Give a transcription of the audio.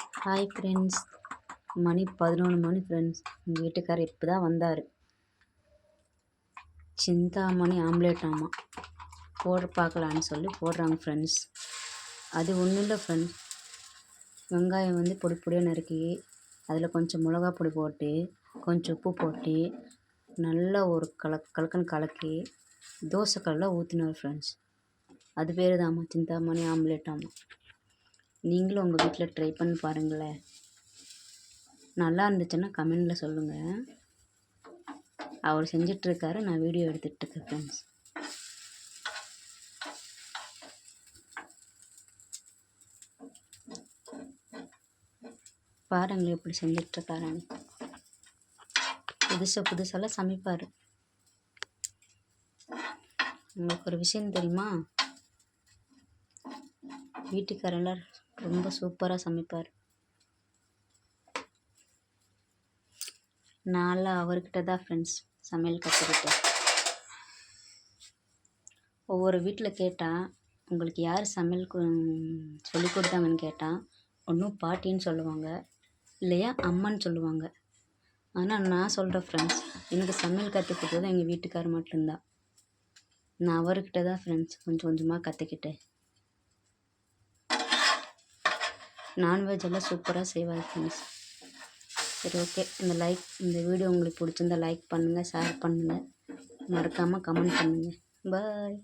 Hi friends, மணி 11 மணி friends. எங்கள் வீட்டுக்காரர் இப்போ தான் வந்தார். சிந்தாமணி ஆம்லேட் ஆமாம் பார்க்கலான்னு சொல்லி போடுறாங்க ஃப்ரெண்ட்ஸ். அது ஒன்றும் இல்லை ஃப்ரெண்ட்ஸ், வெங்காயம் வந்து பொடி பொடியாக நறுக்கி அதில் கொஞ்சம் மிளகா பொடி போட்டு கொஞ்சம் உப்பு போட்டு நல்லா ஒரு கலக்குன்னு கலக்கி தோசைக்கல்லில் ஊற்றினார் ஃப்ரெண்ட்ஸ். அது பேர் தாம்மா சிந்தாமணி ஆம்லேட் ஆமாம். நீங்களும் உங்கள் வீட்டில் ட்ரை பண்ணி பாருங்களேன். நல்லா இருந்துச்சுன்னா கமெண்டில் சொல்லுங்கள். அவர் செஞ்சிட்ருக்காரு, நான் வீடியோ எடுத்துகிட்ருக்கேன் ஃப்ரெண்ட்ஸ். பாருங்கள் எப்படி செஞ்சிட்ருக்காருன்னு. புதுசாலாம் சமைப்பார். உங்களுக்கு ஒரு விஷயம் தெரியுமா, வீட்டுக்காரெல்லாம் ரொம்ப சூப்பராக சமைப்பார். நான்லாம் அவர்கிட்ட தான் ஃப்ரெண்ட்ஸ் சமையல் கற்றுக்கிட்டேன். ஒவ்வொரு வீட்டில் கேட்டால் உங்களுக்கு யார் சமையல் சொல்லி கொடுத்தாங்கன்னு கேட்டால் ஒன்றும் பாட்டின்னு சொல்லுவாங்க, இல்லையா அம்மான்னு சொல்லுவாங்க. ஆனால் நான் சொல்கிறேன் ஃப்ரெண்ட்ஸ், எனக்கு சமையல் கற்றுக் கொடுத்தது எங்கள் வீட்டுக்காரர் மட்டும்தான். நான் அவர்கிட்ட தான் ஃப்ரெண்ட்ஸ் கொஞ்சம் கொஞ்சமாக கற்றுக்கிட்டேன். நான்வெஜ் எல்லாம் சூப்பராக செய்வார் ஃப்ரெண்ட்ஸ். சரி, ஓகே. இந்த வீடியோ உங்களுக்கு பிடிச்சிருந்தா லைக் பண்ணுங்கள், ஷேர் பண்ணுங்கள், மறக்காமல் கமெண்ட் பண்ணுங்கள். பாய்.